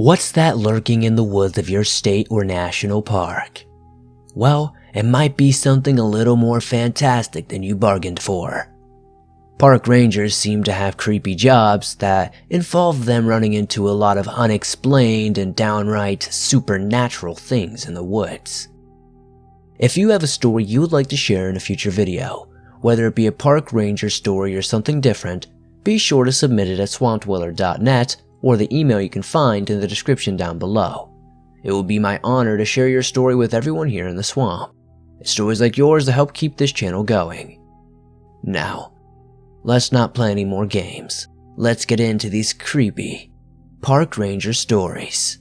What's that lurking in the woods of your state or national park? Well, it might be something a little more fantastic than you bargained for. Park rangers seem to have creepy jobs that involve them running into a lot of unexplained and downright supernatural things in the woods. If you have a story you would like to share in a future video, whether it be a park ranger story or something different, be sure to submit it at swampdweller.net or the email you can find in the description down below. It will be my honor to share your story with everyone here in the swamp. It's stories like yours that help keep this channel going. Now, let's not play any more games. Let's get into these creepy park ranger stories.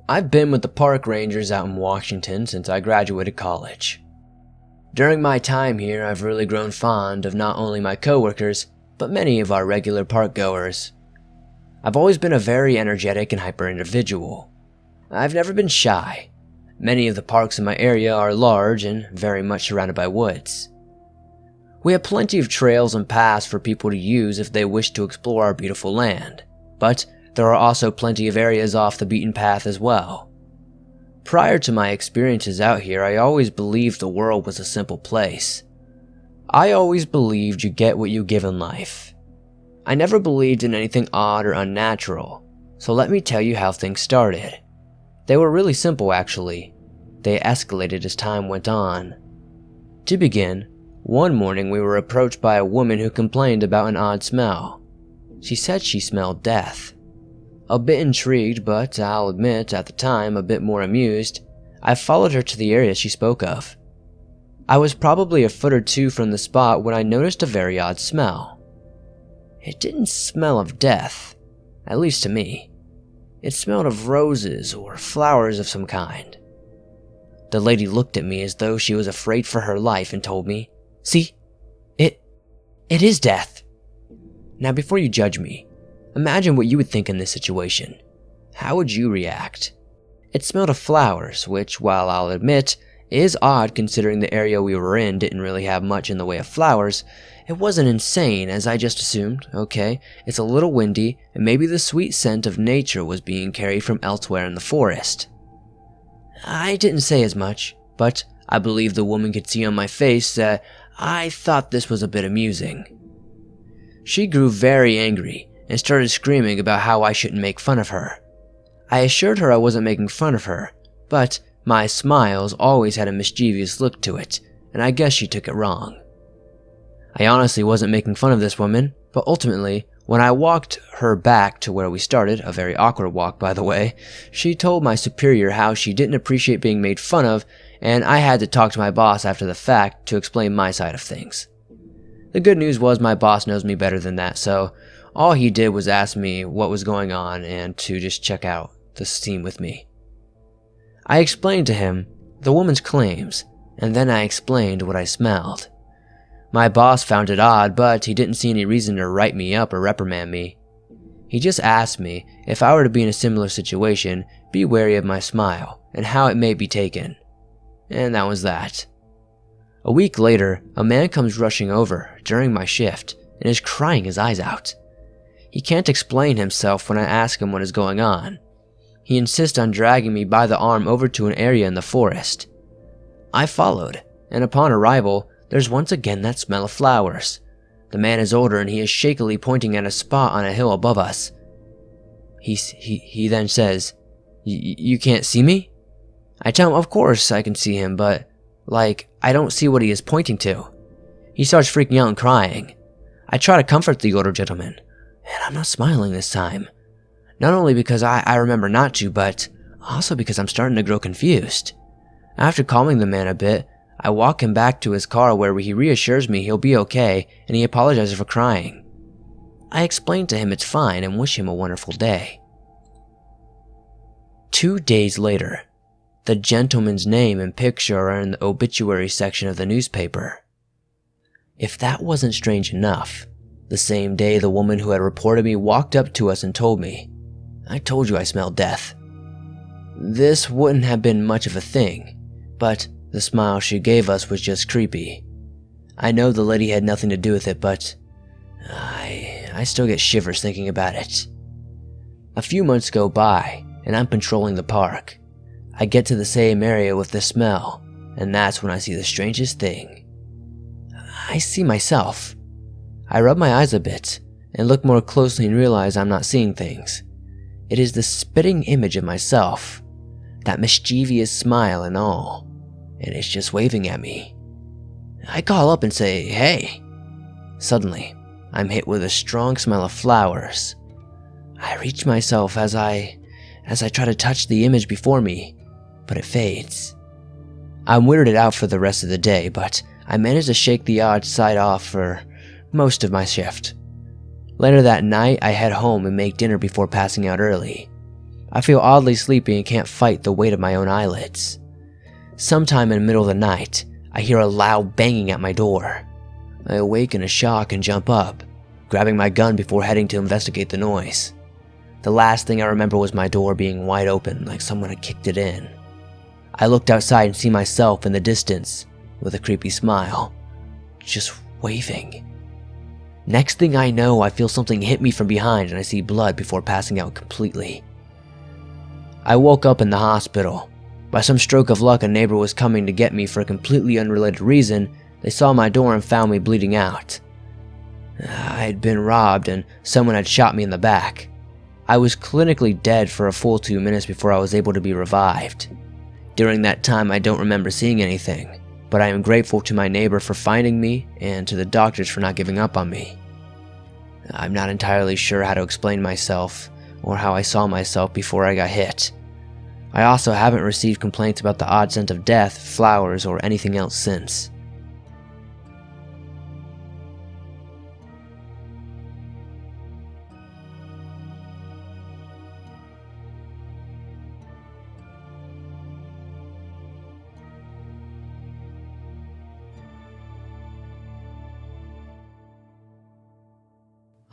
I've been with the park rangers out in Washington since I graduated college. During my time here, I've really grown fond of not only my coworkers, but many of our regular park goers. I've always been a very energetic and hyper individual. I've never been shy. Many of the parks in my area are large and very much surrounded by woods. We have plenty of trails and paths for people to use if they wish to explore our beautiful land, but there are also plenty of areas off the beaten path as well. Prior to my experiences out here, I always believed the world was a simple place. I always believed you get what you give in life. I never believed in anything odd or unnatural, so let me tell you how things started. They were really simple actually. They escalated as time went on. To begin, one morning we were approached by a woman who complained about an odd smell. She said she smelled death. A bit intrigued, but I'll admit at the time a bit more amused, I followed her to the area she spoke of. I was probably a foot or two from the spot when I noticed a very odd smell. It didn't smell of death, at least to me. It smelled of roses or flowers of some kind. The lady looked at me as though she was afraid for her life and told me, "See, it is death." Now before you judge me, imagine what you would think in this situation. How would you react? It smelled of flowers, which, while I'll admit, is odd considering the area we were in didn't really have much in the way of flowers. It wasn't insane, as I just assumed, okay, it's a little windy, and maybe the sweet scent of nature was being carried from elsewhere in the forest. I didn't say as much, but I believe the woman could see on my face that I thought this was a bit amusing. She grew very angry and started screaming about how I shouldn't make fun of her. I assured her I wasn't making fun of her, but my smiles always had a mischievous look to it, and I guess she took it wrong. I honestly wasn't making fun of this woman, but ultimately, when I walked her back to where we started, a very awkward walk by the way, she told my superior how she didn't appreciate being made fun of, and I had to talk to my boss after the fact to explain my side of things. The good news was my boss knows me better than that, so all he did was ask me what was going on and to just check out the scene with me. I explained to him the woman's claims, and then I explained what I smelled. My boss found it odd, but he didn't see any reason to write me up or reprimand me. He just asked me if I were to be in a similar situation, be wary of my smile and how it may be taken. And that was that. A week later, a man comes rushing over during my shift and is crying his eyes out. He can't explain himself when I ask him what is going on. He insists on dragging me by the arm over to an area in the forest. I followed, and upon arrival, there's once again that smell of flowers. The man is older and he is shakily pointing at a spot on a hill above us. He then says, You can't see me?" I tell him of course I can see him, but, I don't see what he is pointing to. He starts freaking out and crying. I try to comfort the older gentleman, and I'm not smiling this time. Not only because I remember not to, but also because I'm starting to grow confused. After calming the man a bit, I walk him back to his car where he reassures me he'll be okay and he apologizes for crying. I explain to him it's fine and wish him a wonderful day. 2 days later, the gentleman's name and picture are in the obituary section of the newspaper. If that wasn't strange enough, the same day the woman who had reported me walked up to us and told me, "I told you I smelled death." This wouldn't have been much of a thing, but The smile she gave us was just creepy. I know the lady had nothing to do with it, but I still get shivers thinking about it. A few months go by, and I'm patrolling the park. I get to the same area with the smell, and that's when I see the strangest thing. I see myself. I rub my eyes a bit, and look more closely and realize I'm not seeing things. It is the spitting image of myself, that mischievous smile and all, and it's just waving at me. I call up and say, "Hey." Suddenly, I'm hit with a strong smell of flowers. I reach myself as I try to touch the image before me, but it fades. I'm weirded out for the rest of the day, but I manage to shake the odd side off for most of my shift. Later that night, I head home and make dinner before passing out early. I feel oddly sleepy and can't fight the weight of my own eyelids. Sometime in the middle of the night, I hear a loud banging at my door. I awake in a shock and jump up, grabbing my gun before heading to investigate the noise. The last thing I remember was my door being wide open like someone had kicked it in. I looked outside and see myself in the distance with a creepy smile, just waving. Next thing I know, I feel something hit me from behind and I see blood before passing out completely. I woke up in the hospital. By some stroke of luck, a neighbor was coming to get me for a completely unrelated reason. They saw my door and found me bleeding out. I had been robbed and someone had shot me in the back. I was clinically dead for a full 2 minutes before I was able to be revived. During that time, I don't remember seeing anything, but I am grateful to my neighbor for finding me and to the doctors for not giving up on me. I'm not entirely sure how to explain myself or how I saw myself before I got hit. I also haven't received complaints about the odd scent of death, flowers, or anything else since.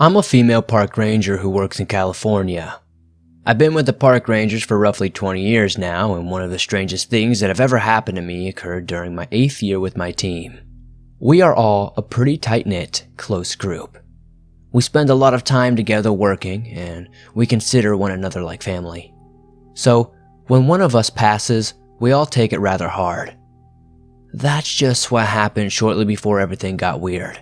I'm a female park ranger who works in California. I've been with the park rangers for roughly 20 years now, and one of the strangest things that have ever happened to me occurred during my 8th year with my team. We are all a pretty tight-knit, close group. We spend a lot of time together working, and we consider one another like family. So, when one of us passes, we all take it rather hard. That's just what happened shortly before everything got weird.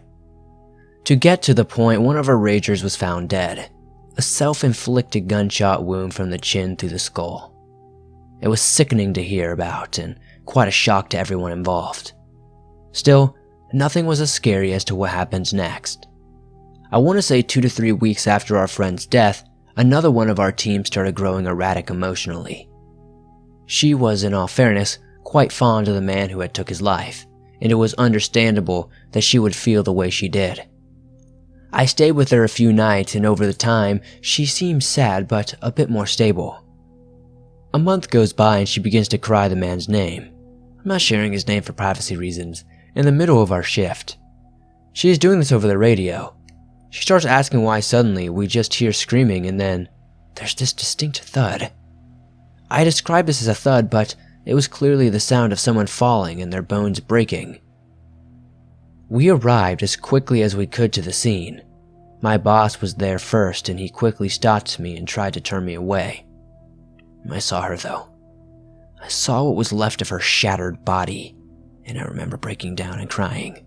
To get to the point, one of our rangers was found dead. A self-inflicted gunshot wound from the chin through the skull. It was sickening to hear about and quite a shock to everyone involved. Still, nothing was as scary as to what happens next. I want to say 2 to 3 weeks after our friend's death, another one of our team started growing erratic emotionally. She was, in all fairness, quite fond of the man who had took his life, and it was understandable that she would feel the way she did. I stayed with her a few nights, and over the time, she seemed sad but a bit more stable. A month goes by and she begins to cry the man's name. I'm not sharing his name for privacy reasons, in the middle of our shift. She is doing this over the radio. She starts asking why suddenly we just hear screaming and then there's this distinct thud. I described this as a thud, but it was clearly the sound of someone falling and their bones breaking. We arrived as quickly as we could to the scene. My boss was there first and he quickly stopped me and tried to turn me away. I saw her though. I saw what was left of her shattered body, and I remember breaking down and crying.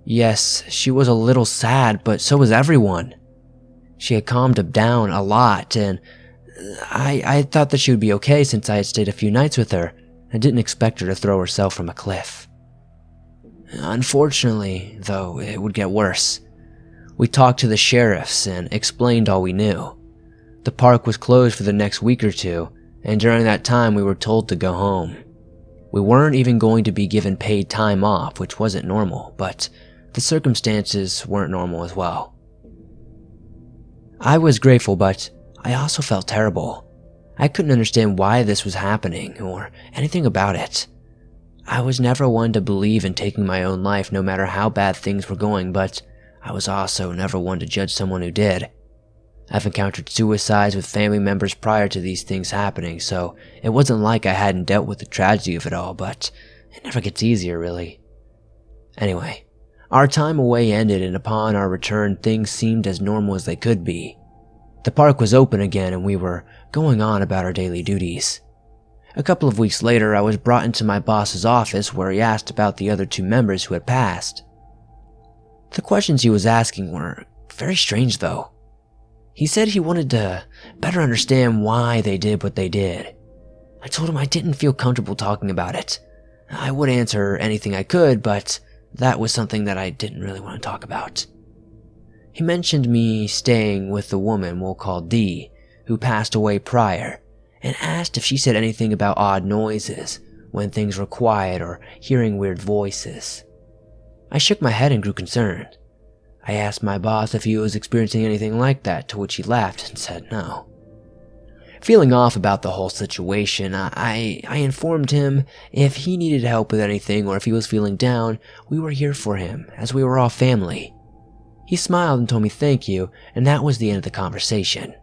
Yes, she was a little sad, but so was everyone. She had calmed down a lot, and I thought that she would be okay since I had stayed a few nights with her. I didn't expect her to throw herself from a cliff. Unfortunately, though, it would get worse. We talked to the sheriffs and explained all we knew. The park was closed for the next week or two, and during that time we were told to go home. We weren't even going to be given paid time off, which wasn't normal, but the circumstances weren't normal as well. I was grateful, but I also felt terrible. I couldn't understand why this was happening or anything about it. I was never one to believe in taking my own life no matter how bad things were going, but I was also never one to judge someone who did. I've encountered suicides with family members prior to these things happening, so it wasn't like I hadn't dealt with the tragedy of it all, but It never gets easier, really. Anyway, our time away ended, and upon our return, things seemed as normal as they could be. The park was open again, and we were going on about our daily duties. A couple of weeks later, I was brought into my boss's office where he asked about the other 2 members who had passed. The questions he was asking were very strange, though. He said he wanted to better understand why they did what they did. I told him I didn't feel comfortable talking about it. I would answer anything I could, but that was something that I didn't really want to talk about. He mentioned me staying with the woman we'll call Dee, who passed away prior, and asked if she said anything about odd noises when things were quiet or hearing weird voices. I shook my head and grew concerned. I asked my boss if he was experiencing anything like that, to which he laughed and said no. Feeling off about the whole situation, I informed him if he needed help with anything or if he was feeling down, we were here for him, as we were all family. He smiled and told me thank you, and that was the end of the conversation.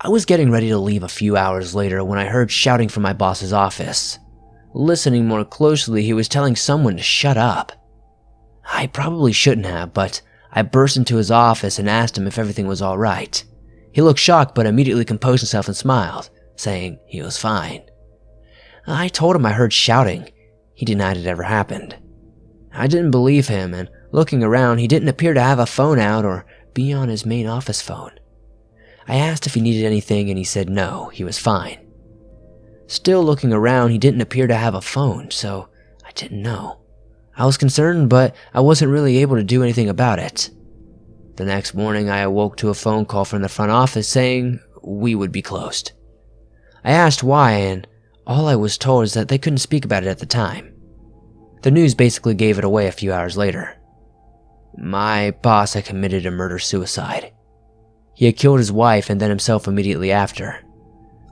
I was getting ready to leave a few hours later when I heard shouting from my boss's office. Listening more closely, he was telling someone to shut up. I probably shouldn't have, but I burst into his office and asked him if everything was all right. He looked shocked but immediately composed himself and smiled, saying he was fine. I told him I heard shouting. He denied it ever happened. I didn't believe him, and looking around, he didn't appear to have a phone out or be on his main office phone. I asked if he needed anything and he said no, he was fine. Still looking around, he didn't appear to have a phone, so I didn't know. I was concerned, but I wasn't really able to do anything about it. The next morning, I awoke to a phone call from the front office saying we would be closed. I asked why, and all I was told is that they couldn't speak about it at the time. The news basically gave it away a few hours later. My boss had committed a murder-suicide. He had killed his wife and then himself immediately after.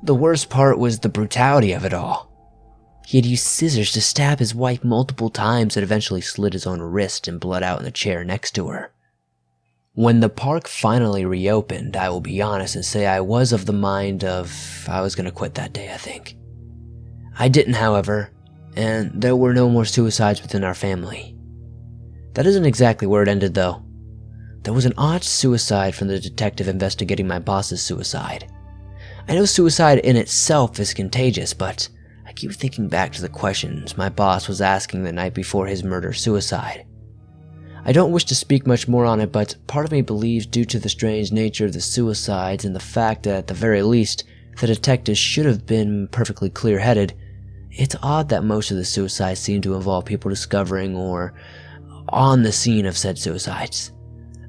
The worst part was the brutality of it all. He had used scissors to stab his wife multiple times and eventually slit his own wrist and bled out in the chair next to her. When the park finally reopened, I will be honest and say I was of the mind of I was going to quit that day, I think. I didn't, however, and there were no more suicides within our family. That isn't exactly where it ended, though. There was an odd suicide from the detective investigating my boss's suicide. I know suicide in itself is contagious, but I keep thinking back to the questions my boss was asking the night before his murder-suicide. I don't wish to speak much more on it, but part of me believes due to the strange nature of the suicides and the fact that at the very least, the detectives should have been perfectly clear-headed, it's odd that most of the suicides seem to involve people discovering or on the scene of said suicides.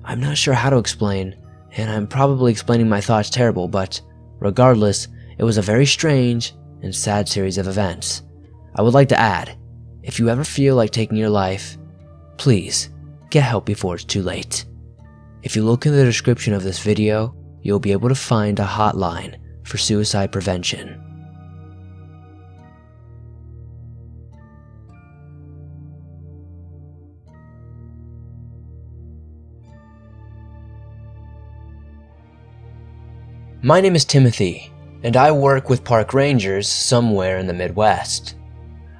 I'm not sure how to explain, and I'm probably explaining my thoughts terrible, but regardless, it was a very strange and sad series of events. I would like to add, if you ever feel like taking your life, please get help before it's too late. If you look in the description of this video, you'll be able to find a hotline for suicide prevention. My name is Timothy, and I work with park rangers somewhere in the Midwest.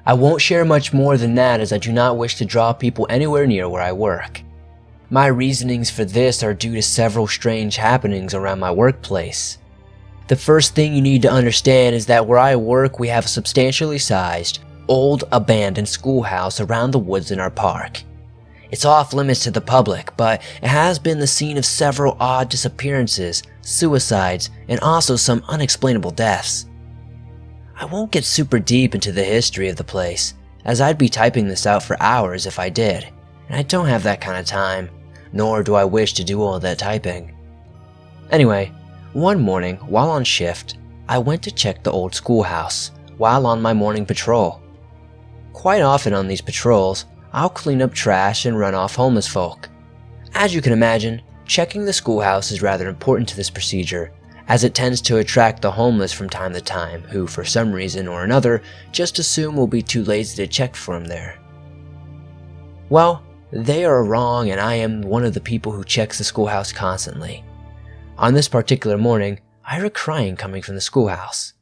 I won't share much more than that as I do not wish to draw people anywhere near where I work. My reasonings for this are due to several strange happenings around my workplace. The first thing you need to understand is that where I work we have a substantially sized, old, abandoned schoolhouse around the woods in our park. It's off limits to the public, but it has been the scene of several odd disappearances, suicides, and also some unexplainable deaths. I won't get super deep into the history of the place, as I'd be typing this out for hours if I did, and I don't have that kind of time, nor do I wish to do all that typing. Anyway, one morning, while on shift, I went to check the old schoolhouse while on my morning patrol. Quite often on these patrols, I'll clean up trash and run off homeless folk. As you can imagine, checking the schoolhouse is rather important to this procedure, as it tends to attract the homeless from time to time who, for some reason or another, just assume we'll be too lazy to check for them there. Well, they are wrong, and I am one of the people who checks the schoolhouse constantly. On this particular morning, I heard crying coming from the schoolhouse.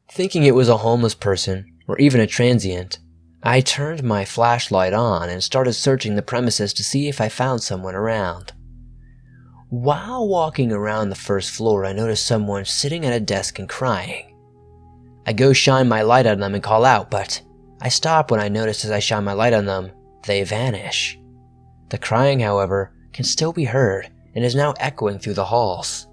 Thinking it was a homeless person, or even a transient, I turned my flashlight on and started searching the premises to see if I found someone around. While walking around the first floor, I noticed someone sitting at a desk and crying. I go shine my light on them and call out, but I stop when I notice as I shine my light on them, they vanish. The crying, however, can still be heard and is now echoing through the halls.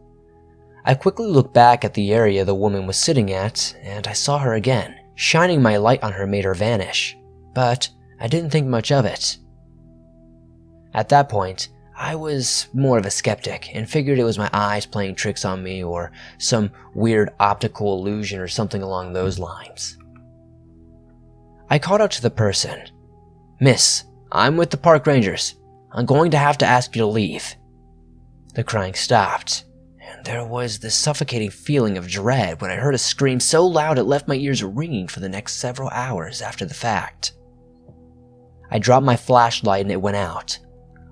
I quickly looked back at the area the woman was sitting at, and I saw her again. Shining my light on her made her vanish, but I didn't think much of it. At that point, I was more of a skeptic and figured it was my eyes playing tricks on me or some weird optical illusion or something along those lines. I called out to the person, "Miss, I'm with the park rangers. I'm going to have to ask you to leave." The crying stopped, and there was this suffocating feeling of dread when I heard a scream so loud it left my ears ringing for the next several hours after the fact. I dropped my flashlight and it went out.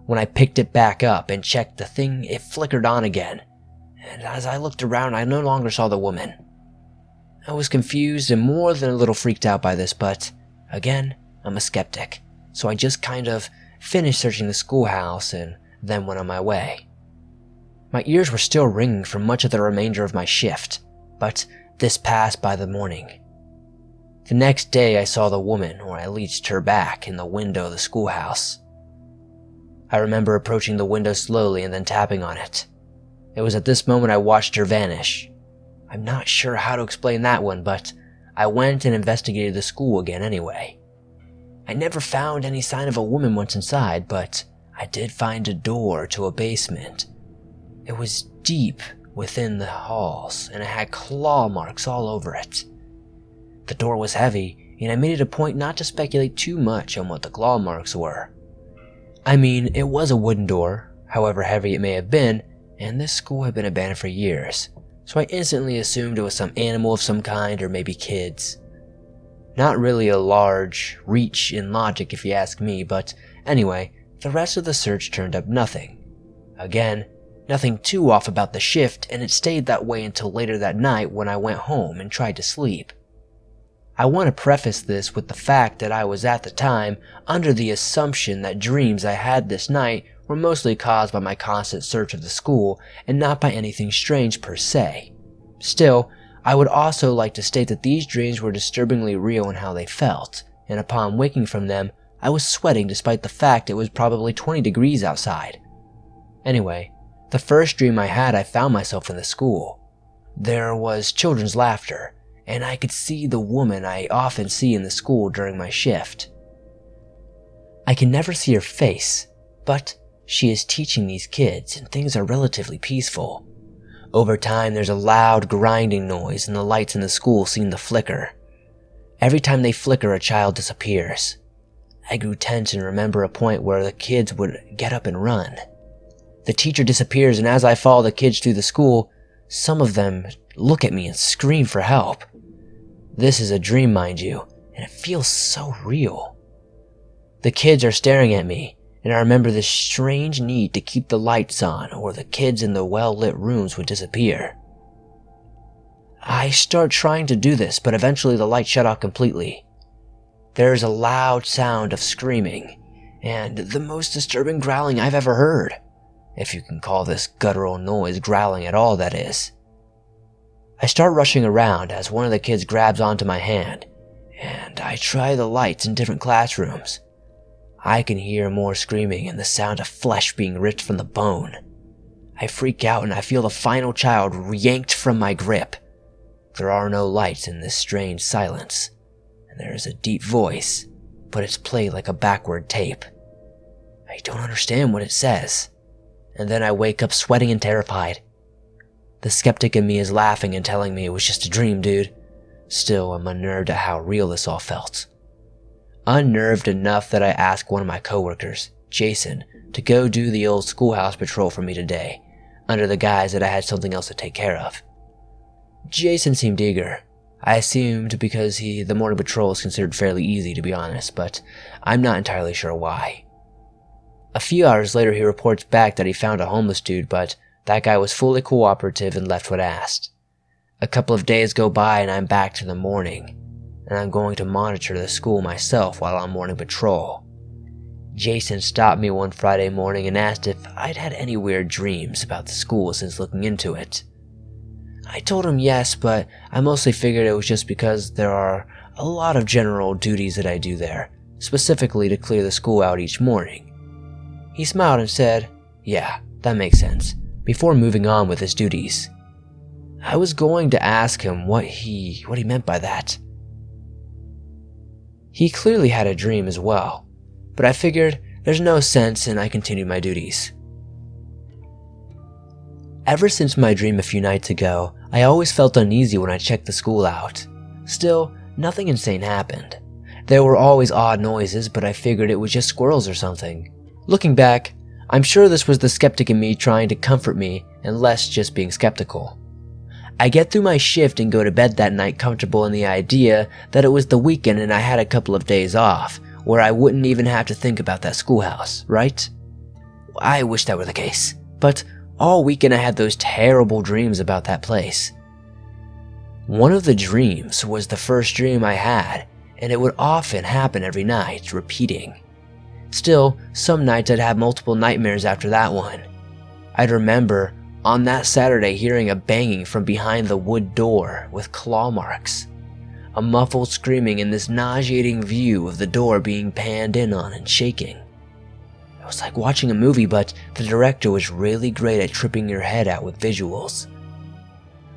When I picked it back up and checked the thing, it flickered on again, and as I looked around, I no longer saw the woman. I was confused and more than a little freaked out by this, but again, I'm a skeptic, so I just kind of finished searching the schoolhouse and then went on my way. My ears were still ringing for much of the remainder of my shift, but this passed by the morning. The next day I saw the woman, or at least her back, in the window of the schoolhouse. I remember approaching the window slowly and then tapping on it. It was at this moment I watched her vanish. I'm not sure how to explain that one, but I went and investigated the school again anyway. I never found any sign of a woman once inside, but I did find a door to a basement. It was deep within the halls, and it had claw marks all over it. The door was heavy, and I made it a point not to speculate too much on what the claw marks were. I mean, it was a wooden door, however heavy it may have been, and this school had been abandoned for years, so I instantly assumed it was some animal of some kind or maybe kids. Not really a large reach in logic if you ask me, but anyway, the rest of the search turned up nothing. Again, nothing too off about the shift, and it stayed that way until later that night when I went home and tried to sleep. I want to preface this with the fact that I was at the time under the assumption that dreams I had this night were mostly caused by my constant search of the school and not by anything strange per se. Still, I would also like to state that these dreams were disturbingly real in how they felt, and upon waking from them, I was sweating despite the fact it was probably 20 degrees outside. Anyway, the first dream I had, I found myself in the school. There was children's laughter, and I could see the woman I often see in the school during my shift. I can never see her face, but she is teaching these kids and things are relatively peaceful. Over time, there's a loud grinding noise and the lights in the school seem to flicker. Every time they flicker, a child disappears. I grew tense and remember a point where the kids would get up and run. The teacher disappears, and as I follow the kids through the school, some of them look at me and scream for help. This is a dream, mind you, and it feels so real. The kids are staring at me, and I remember this strange need to keep the lights on or the kids in the well-lit rooms would disappear. I start trying to do this, but eventually the light shut off completely. There is a loud sound of screaming, and the most disturbing growling I've ever heard. If you can call this guttural noise growling at all, that is. I start rushing around as one of the kids grabs onto my hand, and I try the lights in different classrooms. I can hear more screaming and the sound of flesh being ripped from the bone. I freak out and I feel the final child yanked from my grip. There are no lights in this strange silence, and there is a deep voice, but it's played like a backward tape. I don't understand what it says, and then I wake up sweating and terrified. The skeptic in me is laughing and telling me it was just a dream, dude. Still, I'm unnerved at how real this all felt. Unnerved enough that I asked one of my coworkers, Jason, to go do the old schoolhouse patrol for me today, under the guise that I had something else to take care of. Jason seemed eager. I assumed because the morning patrol is considered fairly easy, to be honest, but I'm not entirely sure why. A few hours later, he reports back that he found a homeless dude, but that guy was fully cooperative and left when asked. A couple of days go by and I'm back to the morning. and I'm going to monitor the school myself while on morning patrol. Jason stopped me one Friday morning and asked if I'd had any weird dreams about the school since looking into it. I told him yes, but I mostly figured it was just because there are a lot of general duties that I do there, specifically to clear the school out each morning. He smiled and said, "Yeah, that makes sense," before moving on with his duties. I was going to ask him what he meant by that. He clearly had a dream as well, but I figured there's no sense and I continued my duties. Ever since my dream a few nights ago, I always felt uneasy when I checked the school out. Still, nothing insane happened. There were always odd noises, but I figured it was just squirrels or something. Looking back, I'm sure this was the skeptic in me trying to comfort me and less just being skeptical. I get through my shift and go to bed that night comfortable in the idea that it was the weekend and I had a couple of days off, where I wouldn't even have to think about that schoolhouse, right? I wish that were the case, but all weekend I had those terrible dreams about that place. One of the dreams was the first dream I had, and it would often happen every night, repeating. Still, some nights I'd have multiple nightmares after that one. I'd remember on that Saturday hearing a banging from behind the wood door with claw marks, a muffled screaming, and this nauseating view of the door being panned in on and shaking. It was like watching a movie, but the director was really great at tripping your head out with visuals.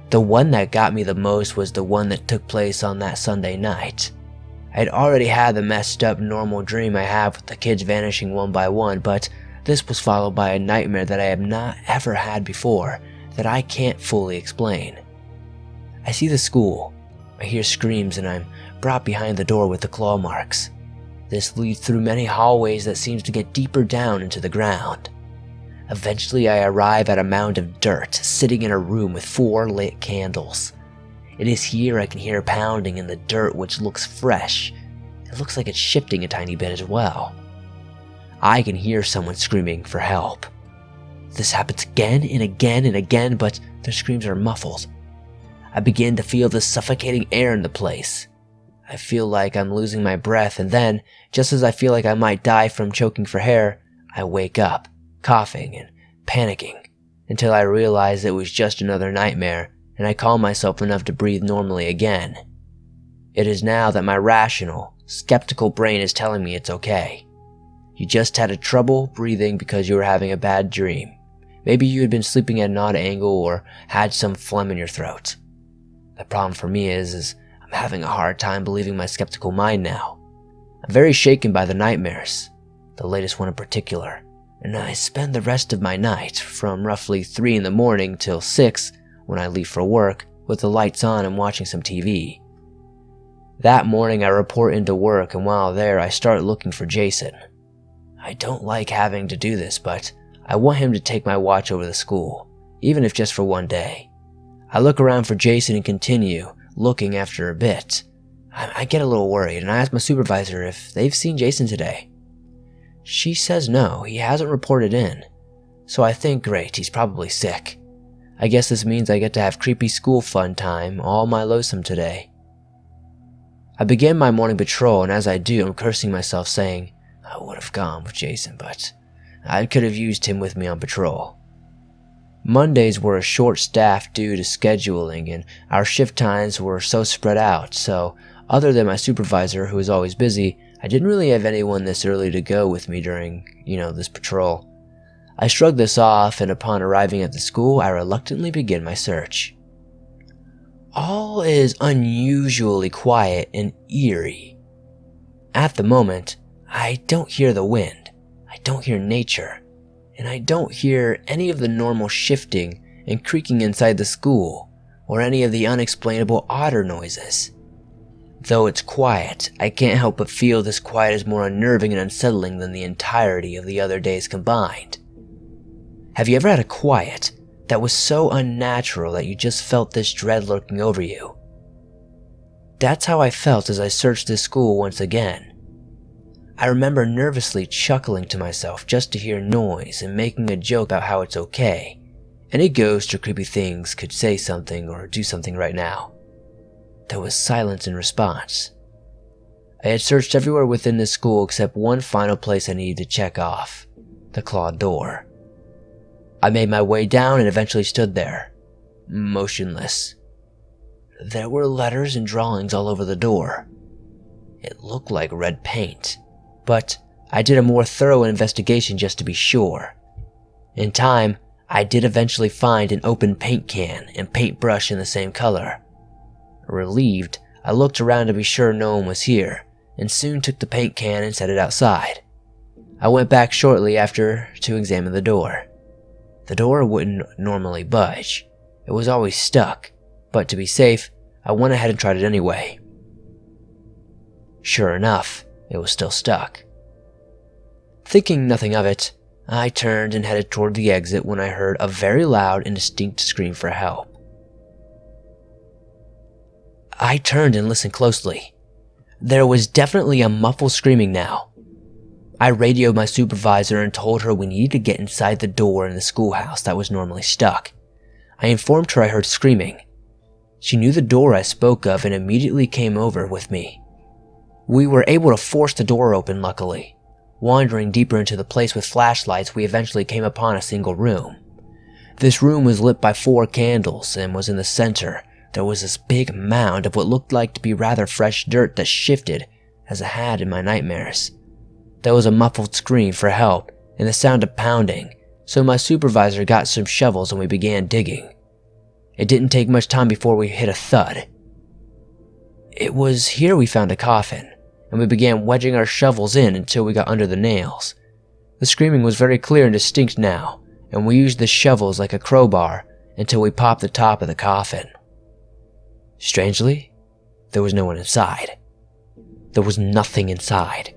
The one that got me the most was the one that took place on that Sunday night. I'd already had the messed up normal dream I have with the kids vanishing one by one, but this was followed by a nightmare that I have not ever had before that I can't fully explain. I see the school, I hear screams, and I'm brought behind the door with the claw marks. This leads through many hallways that seems to get deeper down into the ground. Eventually I arrive at a mound of dirt sitting in a room with 4 lit candles. It is here I can hear pounding in the dirt, which looks fresh. It looks like it's shifting a tiny bit as well. I can hear someone screaming for help. This happens again and again and again, but their screams are muffled. I begin to feel the suffocating air in the place. I feel like I'm losing my breath, and then, just as I feel like I might die from choking for air, I wake up, coughing and panicking, until I realize it was just another nightmare, and I calm myself enough to breathe normally again. It is now that my rational, skeptical brain is telling me it's okay. You just had a trouble breathing because you were having a bad dream. Maybe you had been sleeping at an odd angle or had some phlegm in your throat. The problem for me is I'm having a hard time believing my skeptical mind now. I'm very shaken by the nightmares, the latest one in particular, and I spend the rest of my night, from roughly 3 in the morning till 6 when I leave for work, with the lights on and watching some TV. That morning I report into work, and while there I start looking for Jason. I don't like having to do this, but I want him to take my watch over the school, even if just for one day. I look around for Jason and continue looking after a bit. I get a little worried, and I ask my supervisor if they've seen Jason today. She says no, he hasn't reported in. So I think, great, he's probably sick. I guess this means I get to have creepy school fun time all my lonesome today. I begin my morning patrol, and as I do, I'm cursing myself, saying, I would have gone with Jason, but I could have used him with me on patrol. Mondays were a short staff due to scheduling, and our shift times were so spread out, so other than my supervisor, who was always busy, I didn't really have anyone this early to go with me during, this patrol. I shrugged this off, and upon arriving at the school, I reluctantly begin my search. All is unusually quiet and eerie. At the moment, I don't hear the wind, I don't hear nature, and I don't hear any of the normal shifting and creaking inside the school, or any of the unexplainable odder noises. Though it's quiet, I can't help but feel this quiet is more unnerving and unsettling than the entirety of the other days combined. Have you ever had a quiet that was so unnatural that you just felt this dread lurking over you? That's how I felt as I searched this school once again. I remember nervously chuckling to myself just to hear noise and making a joke about how it's okay. Any ghost or creepy things could say something or do something right now. There was silence in response, I had searched everywhere within the school except one final place I needed to check off: the clawed door. I made my way down and eventually stood there, motionless. There were letters and drawings all over the door. It looked like red paint, but I did a more thorough investigation just to be sure. In time, I did eventually find an open paint can and paintbrush in the same color. Relieved, I looked around to be sure no one was here, and soon took the paint can and set it outside. I went back shortly after to examine the door. The door wouldn't normally budge. It was always stuck, but to be safe, I went ahead and tried it anyway. Sure enough, it was still stuck. Thinking nothing of it, I turned and headed toward the exit when I heard a very loud and distinct scream for help. I turned and listened closely. There was definitely a muffled screaming now. I radioed my supervisor and told her we needed to get inside the door in the schoolhouse that was normally stuck. I informed her I heard screaming. She knew the door I spoke of and immediately came over with me. We were able to force the door open, luckily. Wandering deeper into the place with flashlights, we eventually came upon a single room. This room was lit by 4 candles and was in the center. There was this big mound of what looked like to be rather fresh dirt that shifted, as it had in my nightmares. There was a muffled scream for help and the sound of pounding, so my supervisor got some shovels and we began digging. It didn't take much time before we hit a thud. It was here we found a coffin, and we began wedging our shovels in until we got under the nails. The screaming was very clear and distinct now, and we used the shovels like a crowbar until we popped the top of the coffin. Strangely, there was no one inside. There was nothing inside.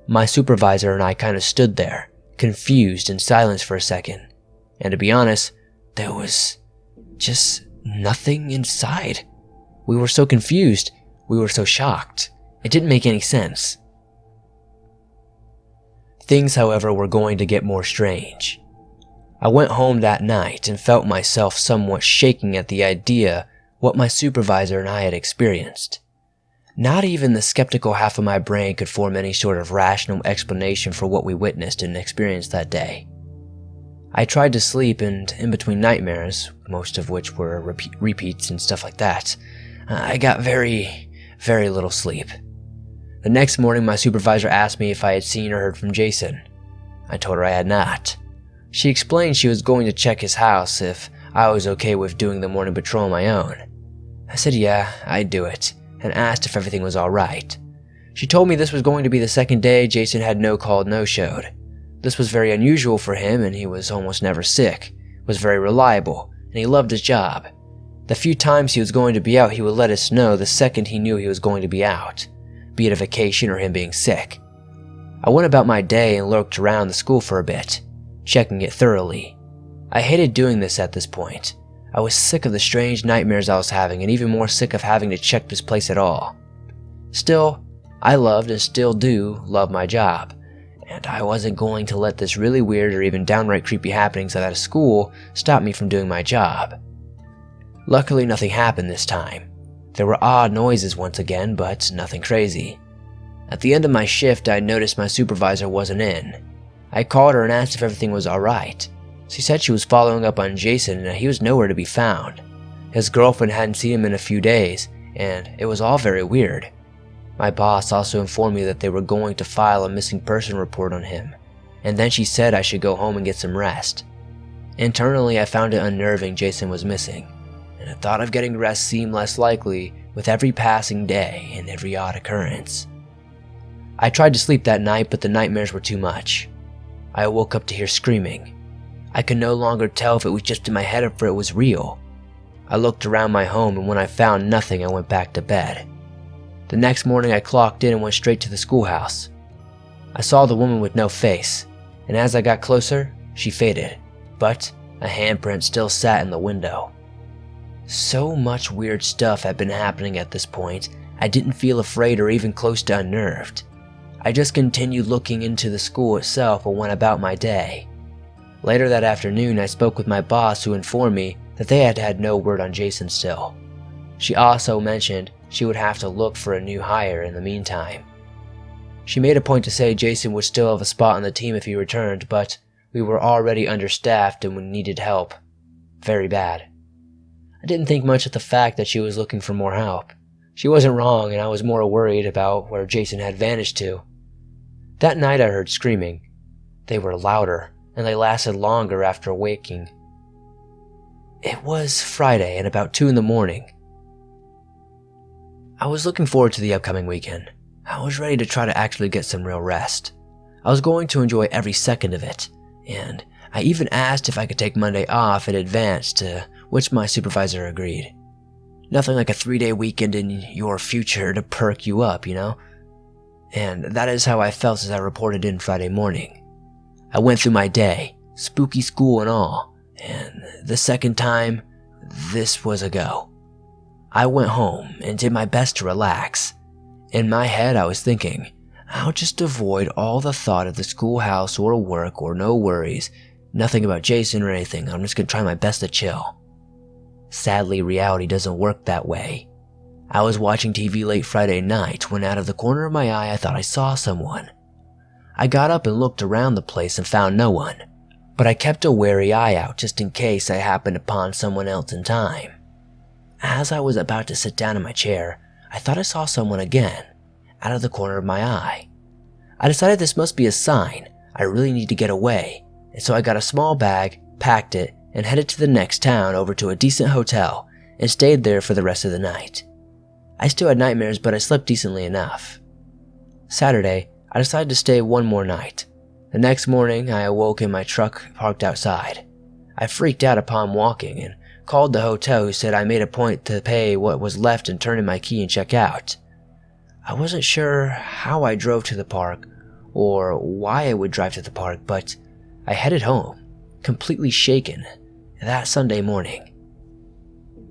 My supervisor and I kind of stood there, confused in silence for a second, and to be honest, there was just nothing inside. We were so confused, we were so shocked. It didn't make any sense. Things, however, were going to get more strange. I went home that night and felt myself somewhat shaking at the idea what my supervisor and I had experienced. Not even the skeptical half of my brain could form any sort of rational explanation for what we witnessed and experienced that day. I tried to sleep, and in between nightmares, most of which were repeats and stuff like that, I got very, very little sleep. The next morning, my supervisor asked me if I had seen or heard from Jason. I told her I had not. She explained she was going to check his house if I was okay with doing the morning patrol on my own. I said yeah, I'd do it, and asked if everything was alright. She told me this was going to be the second day Jason had no-called, no-showed. This was very unusual for him, and he was almost never sick, was very reliable, and he loved his job. The few times he was going to be out, he would let us know the second he knew he was going to be out, be it a vacation or him being sick. I went about my day and lurked around the school for a bit, checking it thoroughly. I hated doing this at this point. I was sick of the strange nightmares I was having, and even more sick of having to check this place at all. Still, I loved and still do love my job, and I wasn't going to let this really weird or even downright creepy happenings at a school stop me from doing my job. Luckily, nothing happened this time. There were odd noises once again, but nothing crazy. At the end of my shift, I noticed my supervisor wasn't in. I called her and asked if everything was alright. She said she was following up on Jason and he was nowhere to be found. His girlfriend hadn't seen him in a few days, and it was all very weird. My boss also informed me that they were going to file a missing person report on him, and then she said I should go home and get some rest. Internally, I found it unnerving Jason was missing, and the thought of getting rest seemed less likely with every passing day and every odd occurrence. I tried to sleep that night, but the nightmares were too much. I woke up to hear screaming. I could no longer tell if it was just in my head or if it was real. I looked around my home, and when I found nothing, I went back to bed. The next morning, I clocked in and went straight to the schoolhouse. I saw the woman with no face, and as I got closer, she faded, but a handprint still sat in the window. So much weird stuff had been happening at this point, I didn't feel afraid or even close to unnerved. I just continued looking into the school itself and went about my day. Later that afternoon, I spoke with my boss, who informed me that they had had no word on Jason still. She also mentioned she would have to look for a new hire in the meantime. She made a point to say Jason would still have a spot on the team if he returned, but we were already understaffed and we needed help. Very bad. I didn't think much of the fact that she was looking for more help. She wasn't wrong, and I was more worried about where Jason had vanished to. That night I heard screaming. They were louder, and they lasted longer after waking. It was Friday and about 2 in the morning. I was looking forward to the upcoming weekend. I was ready to try to actually get some real rest. I was going to enjoy every second of it, and I even asked if I could take Monday off in advance, to which my supervisor agreed. Nothing like a 3-day weekend in your future to perk you up, you know? And that is how I felt as I reported in Friday morning. I went through my day, spooky school and all, and the second time, this was a go. I went home and did my best to relax. In my head, I was thinking, I'll just avoid all the thought of the schoolhouse or work or no worries, nothing about Jason or anything. I'm just gonna try my best to chill. Sadly, reality doesn't work that way. I was watching TV late Friday night when out of the corner of my eye I thought I saw someone. I got up and looked around the place and found no one, but I kept a wary eye out just in case I happened upon someone else in time. As I was about to sit down in my chair, I thought I saw someone again, out of the corner of my eye. I decided this must be a sign. I really need to get away, and so I got a small bag, packed it, and headed to the next town over to a decent hotel and stayed there for the rest of the night. I still had nightmares, but I slept decently enough. Saturday, I decided to stay one more night. The next morning, I awoke in my truck parked outside. I freaked out upon walking and called the hotel, who said I made a point to pay what was left and turn in my key and check out. I wasn't sure how I drove to the park or why I would drive to the park, but I headed home, completely shaken, that Sunday morning.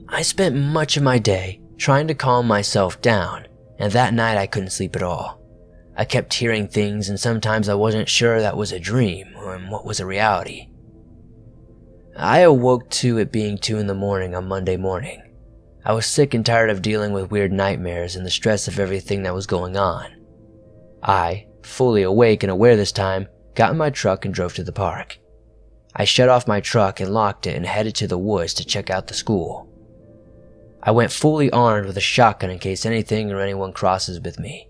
I spent much of my day trying to calm myself down, and that night I couldn't sleep at all. I kept hearing things, and sometimes I wasn't sure that was a dream or what was a reality. I awoke to it being 2 in the morning on Monday morning. I was sick and tired of dealing with weird nightmares and the stress of everything that was going on. I, fully awake and aware this time, got in my truck and drove to the park. I shut off my truck and locked it and headed to the woods to check out the school. I went fully armed with a shotgun in case anything or anyone crosses with me.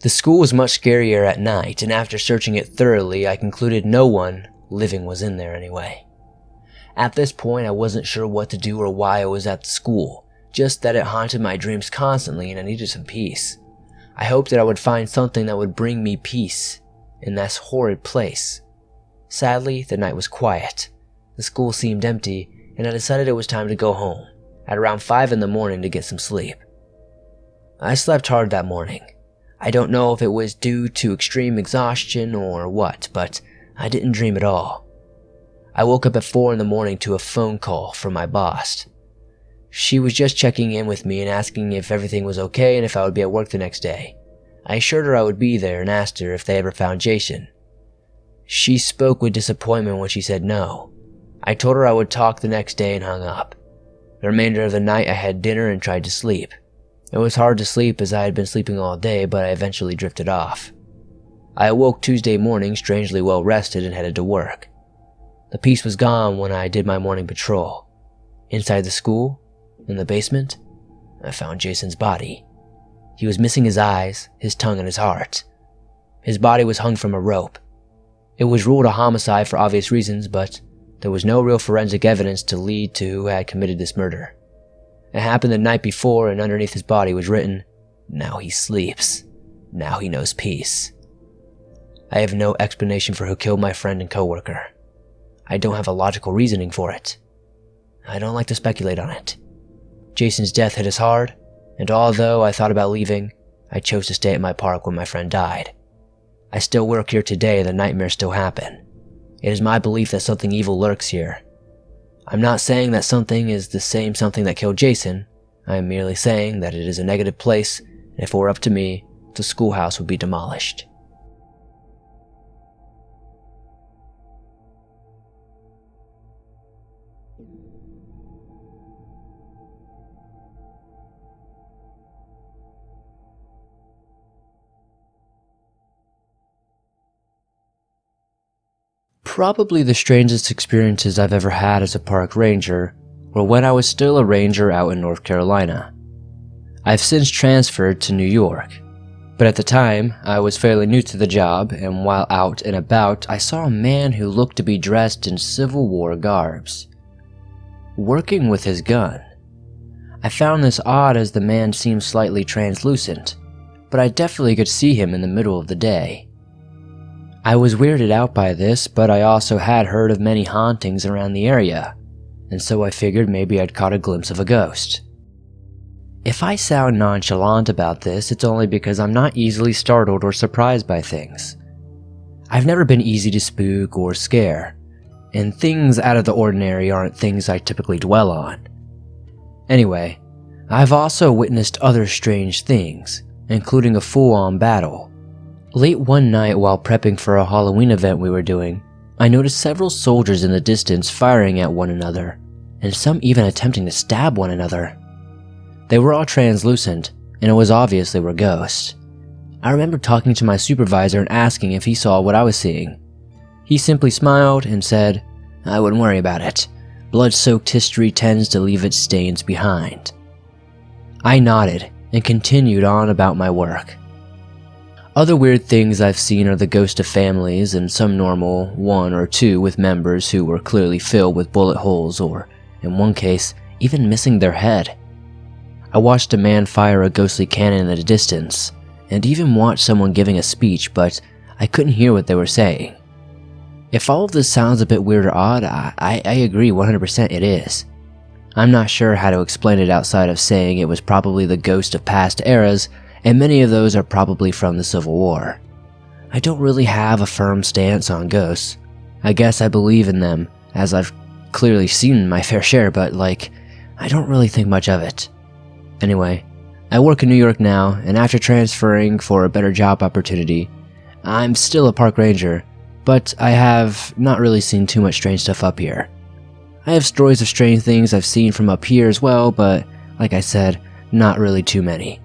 The school was much scarier at night, and after searching it thoroughly, I concluded no one living was in there anyway. At this point, I wasn't sure what to do or why I was at the school, just that it haunted my dreams constantly and I needed some peace. I hoped that I would find something that would bring me peace in this horrid place. Sadly, the night was quiet. The school seemed empty, and I decided it was time to go home, at around 5 in the morning, to get some sleep. I slept hard that morning. I don't know if it was due to extreme exhaustion or what, but I didn't dream at all. I woke up at 4 in the morning to a phone call from my boss. She was just checking in with me and asking if everything was okay and if I would be at work the next day. I assured her I would be there and asked her if they ever found Jason. She spoke with disappointment when she said no. I told her I would talk the next day and hung up. The remainder of the night I had dinner and tried to sleep. It was hard to sleep as I had been sleeping all day, but I eventually drifted off. I awoke Tuesday morning strangely well rested and headed to work. The peace was gone when I did my morning patrol. Inside the school, in the basement, I found Jason's body. He was missing his eyes, his tongue, and his heart. His body was hung from a rope. It was ruled a homicide for obvious reasons, but there was no real forensic evidence to lead to who had committed this murder. It happened the night before, and underneath his body was written, "Now he sleeps. Now he knows peace." I have no explanation for who killed my friend and coworker. I don't have a logical reasoning for it. I don't like to speculate on it. Jason's death hit us hard, and although I thought about leaving, I chose to stay at my park when my friend died. I still work here today and the nightmares still happen. It is my belief that something evil lurks here. I'm not saying that something is the same something that killed Jason. I am merely saying that it is a negative place, and if it were up to me, the schoolhouse would be demolished. Probably the strangest experiences I've ever had as a park ranger were when I was still a ranger out in North Carolina. I've since transferred to New York, but at the time, I was fairly new to the job, and while out and about, I saw a man who looked to be dressed in Civil War garbs, working with his gun. I found this odd as the man seemed slightly translucent, but I definitely could see him in the middle of the day. I was weirded out by this, but I also had heard of many hauntings around the area, and so I figured maybe I'd caught a glimpse of a ghost. If I sound nonchalant about this, it's only because I'm not easily startled or surprised by things. I've never been easy to spook or scare, and things out of the ordinary aren't things I typically dwell on. Anyway, I've also witnessed other strange things, including a full-on battle. Late one night while prepping for a Halloween event we were doing, I noticed several soldiers in the distance firing at one another, and some even attempting to stab one another. They were all translucent, and it was obvious they were ghosts. I remember talking to my supervisor and asking if he saw what I was seeing. He simply smiled and said, "I wouldn't worry about it. Blood-soaked history tends to leave its stains behind." I nodded and continued on about my work. Other weird things I've seen are the ghost of families and some normal, one or two with members who were clearly filled with bullet holes or, in one case, even missing their head. I watched a man fire a ghostly cannon at a distance, and even watched someone giving a speech, but I couldn't hear what they were saying. If all of this sounds a bit weird or odd, I agree 100% it is. I'm not sure how to explain it outside of saying it was probably the ghost of past eras, and many of those are probably from the Civil War. I don't really have a firm stance on ghosts. I guess I believe in them, as I've clearly seen my fair share, but I don't really think much of it. Anyway, I work in New York now, and after transferring for a better job opportunity, I'm still a park ranger, but I have not really seen too much strange stuff up here. I have stories of strange things I've seen from up here as well, but like I said, not really too many.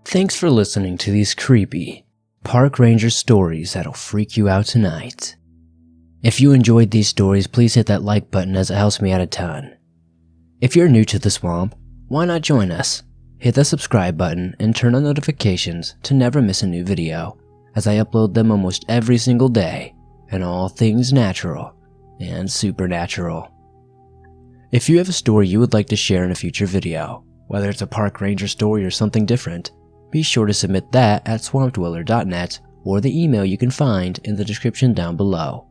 Thanks for listening to these creepy park ranger stories that'll freak you out tonight. If you enjoyed these stories, please hit that like button as it helps me out a ton. If you're new to the swamp, why not join us? Hit the subscribe button and turn on notifications to never miss a new video, as I upload them almost every single day, and all things natural and supernatural. If you have a story you would like to share in a future video, whether it's a park ranger story or something different, be sure to submit that at swampdweller.net or the email you can find in the description down below.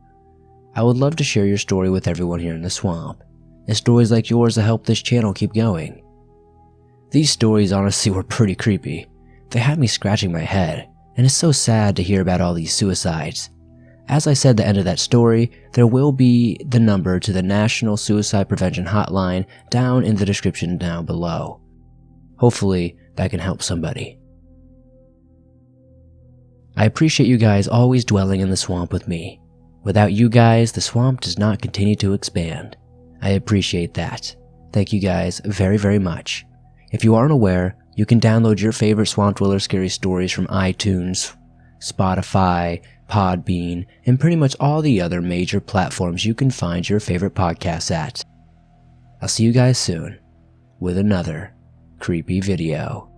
I would love to share your story with everyone here in the swamp, and stories like yours will help this channel keep going. These stories honestly were pretty creepy. They had me scratching my head, and it's so sad to hear about all these suicides. As I said at the end of that story, there will be the number to the National Suicide Prevention Hotline down in the description down below. Hopefully, that can help somebody. I appreciate you guys always dwelling in the swamp with me. Without you guys, the swamp does not continue to expand. I appreciate that. Thank you guys very, very much. If you aren't aware, you can download your favorite Swamp Dweller scary stories from iTunes, Spotify, Podbean, and pretty much all the other major platforms you can find your favorite podcasts at. I'll see you guys soon with another creepy video.